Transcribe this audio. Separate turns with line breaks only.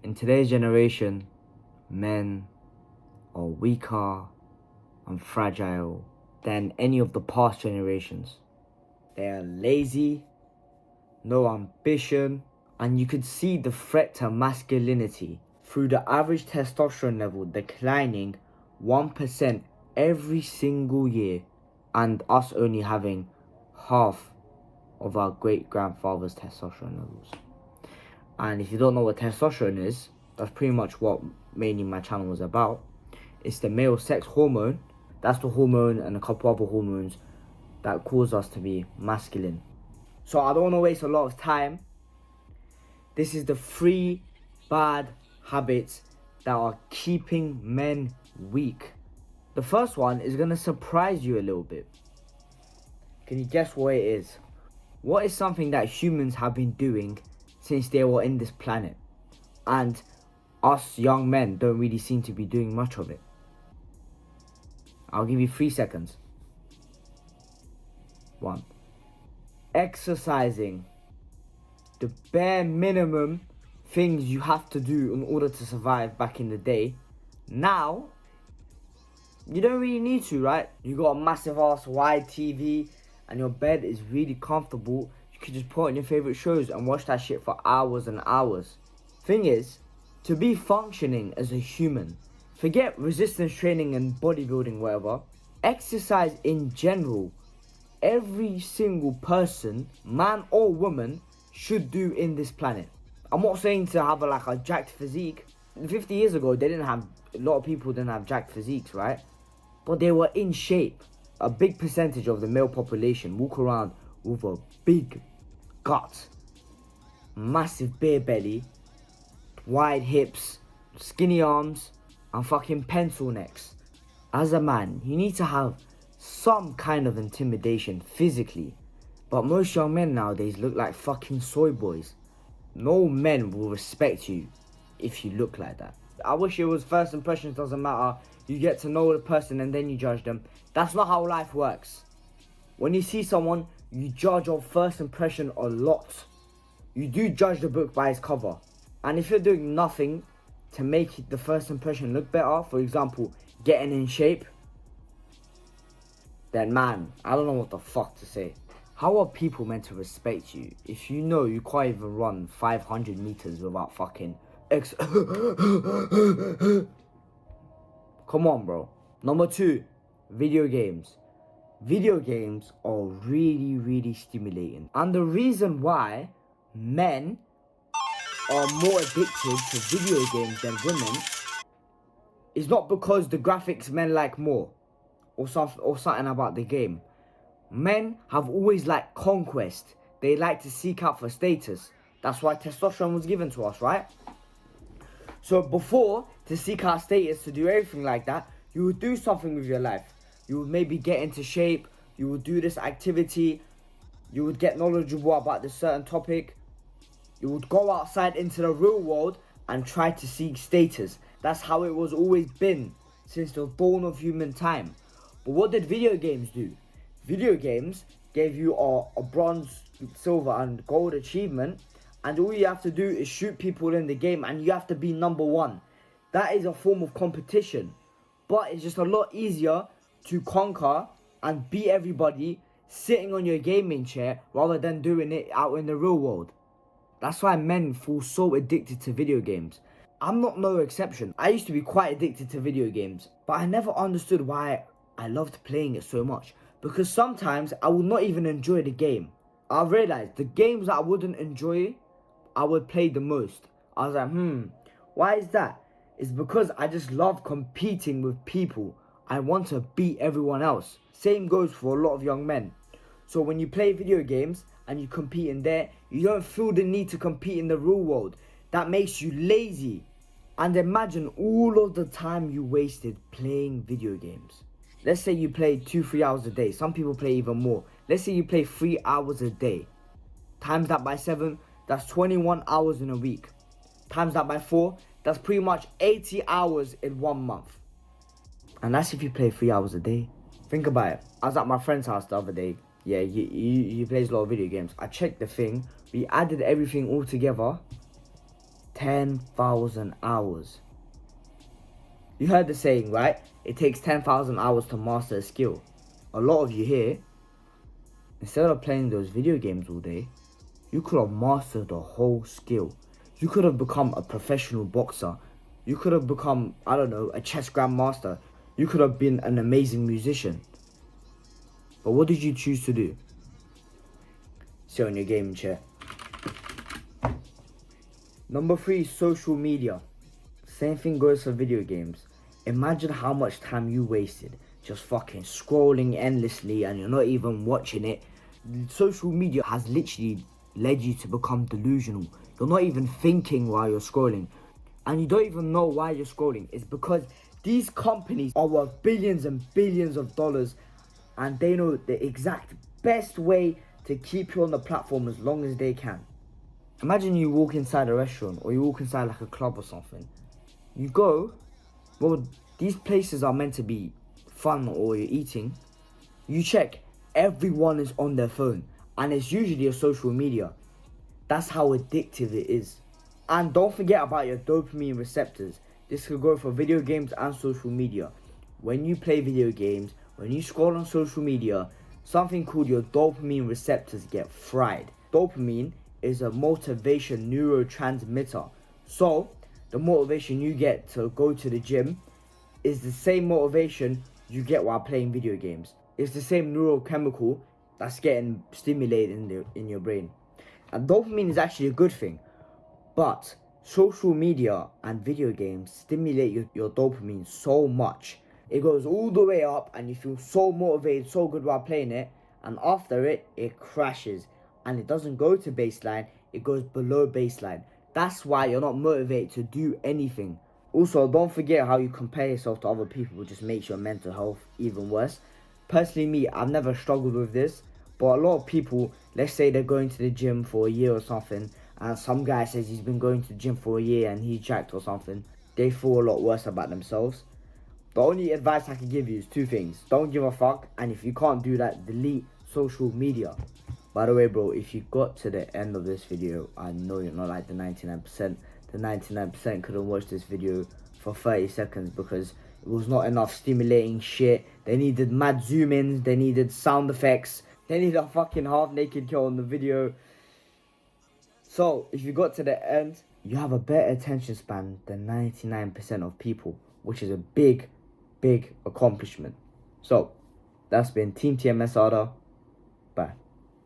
In today's generation, men are weaker and fragile than any of the past generations. They are lazy, no ambition, and you could see the threat to masculinity through the average testosterone level declining 1% every single year, and us only having half of our great-grandfather's testosterone levels. And if you don't know what testosterone is, that's pretty much what mainly my channel was about. It's the male sex hormone. That's the hormone and a couple other hormones that cause us to be masculine. So I don't want to waste a lot of time. This is the 3 bad habits that are keeping men weak. The first one is going to surprise you a little bit. Can you guess what it is? What is something that humans have been doing since they were in this planet, and us young men don't really seem to be doing much of it? I'll give you 3 seconds. 1. Exercising. The bare minimum things you have to do in order to survive back in the day. Now, you don't really need to, right? You got a massive ass wide TV and your bed is really comfortable. You could just put on your favorite shows and watch that shit for hours and hours. Thing is, to be functioning as a human, forget resistance training and bodybuilding, whatever. Exercise in general, every single person, man or woman, should do in this planet. I'm not saying to have a jacked physique. 50 years ago, a lot of people didn't have jacked physiques, right? But they were in shape. A big percentage of the male population walk around with a big gut, massive beer belly, wide hips, skinny arms, and fucking pencil necks. As a man, you need to have some kind of intimidation physically. But most young men nowadays look like fucking soy boys. No men will respect you if you look like that. I wish it was first impressions doesn't matter. You get to know the person and then you judge them. That's not how life works. When you see someone, you judge on first impression a lot. You do judge the book by its cover. And if you're doing nothing to make the first impression look better, for example, getting in shape, then man, I don't know what the fuck to say. How are people meant to respect you if you know you can't even run 500 meters without fucking Come on, bro. Number 2, video games. Video games are really, really stimulating. And the reason why men are more addicted to video games than women is not because the graphics men like more or something about the game. Men have always liked conquest. They like to seek out for status. That's why testosterone was given to us, right? So before, to seek out status, to do everything like that, you would do something with your life. You would maybe get into shape. You would do this activity. You would get knowledgeable about this certain topic. You would go outside into the real world and try to seek status. That's how it was always been since the dawn of human time. But what did video games do? Video games gave you a bronze, silver and gold achievement, and all you have to do is shoot people in the game and you have to be number 1. That is a form of competition, but it's just a lot easier to conquer and beat everybody sitting on your gaming chair rather than doing it out in the real world. That's why men fall so addicted to video games. I'm not no exception. I used to be quite addicted to video games, but I never understood why I loved playing it so much. Because sometimes I would not even enjoy the game. I realized the games that I wouldn't enjoy, I would play the most. I was like, why is that? It's because I just love competing with people. I want to beat everyone else. Same goes for a lot of young men. So when you play video games and you compete in there, you don't feel the need to compete in the real world. That makes you lazy. And imagine all of the time you wasted playing video games. Let's say you play 2-3 hours a day. Some people play even more. Let's say you play 3 hours a day. Times that by 7, that's 21 hours in a week. Times that by 4, that's pretty much 80 hours in 1 month. And that's if you play 3 hours a day. Think about it. I was at my friend's house the other day. Yeah, he plays a lot of video games. I checked the thing. We added everything all together. 10,000 hours. You heard the saying, right? It takes 10,000 hours to master a skill. A lot of you here, instead of playing those video games all day, you could have mastered the whole skill. You could have become a professional boxer. You could have become, I don't know, a chess grandmaster. You could have been an amazing musician. But what did you choose to do? Sit on your gaming chair. Number 3, social media. Same thing goes for video games. Imagine how much time you wasted just fucking scrolling endlessly and you're not even watching it. Social media has literally led you to become delusional. You're not even thinking while you're scrolling. And you don't even know why you're scrolling. It's because these companies are worth billions and billions of dollars, and they know the exact best way to keep you on the platform as long as they can. Imagine you walk inside a restaurant or you walk inside like a club or something. You go, well, these places are meant to be fun or you're eating. You check, everyone is on their phone, and it's usually a social media. That's how addictive it is. And don't forget about your dopamine receptors. This could go for video games and social media. When you play video games, when you scroll on social media, something called your dopamine receptors get fried. Dopamine is a motivation neurotransmitter. So, the motivation you get to go to the gym is the same motivation you get while playing video games. It's the same neurochemical that's getting stimulated in your brain. And dopamine is actually a good thing. But social media and video games stimulate your dopamine so much. It goes all the way up and you feel so motivated, so good while playing it. And after it crashes. And it doesn't go to baseline, it goes below baseline. That's why you're not motivated to do anything. Also, don't forget how you compare yourself to other people, which just makes your mental health even worse. Personally, me, I've never struggled with this. But a lot of people, let's say they're going to the gym for a year or something, and some guy says he's been going to the gym for a year and he's jacked or something. They feel a lot worse about themselves. The only advice I can give you is 2 things. Don't give a fuck, and if you can't do that, delete social media. By the way, bro, if you got to the end of this video, I know you're not like the 99%. The 99% couldn't watch this video for 30 seconds because it was not enough stimulating shit. They needed mad zoom-ins, they needed sound effects, they needed a fucking half-naked girl in the video. So, if you got to the end, you have a better attention span than 99% of people, which is a big, big accomplishment. So, that's been Team TMS Ada.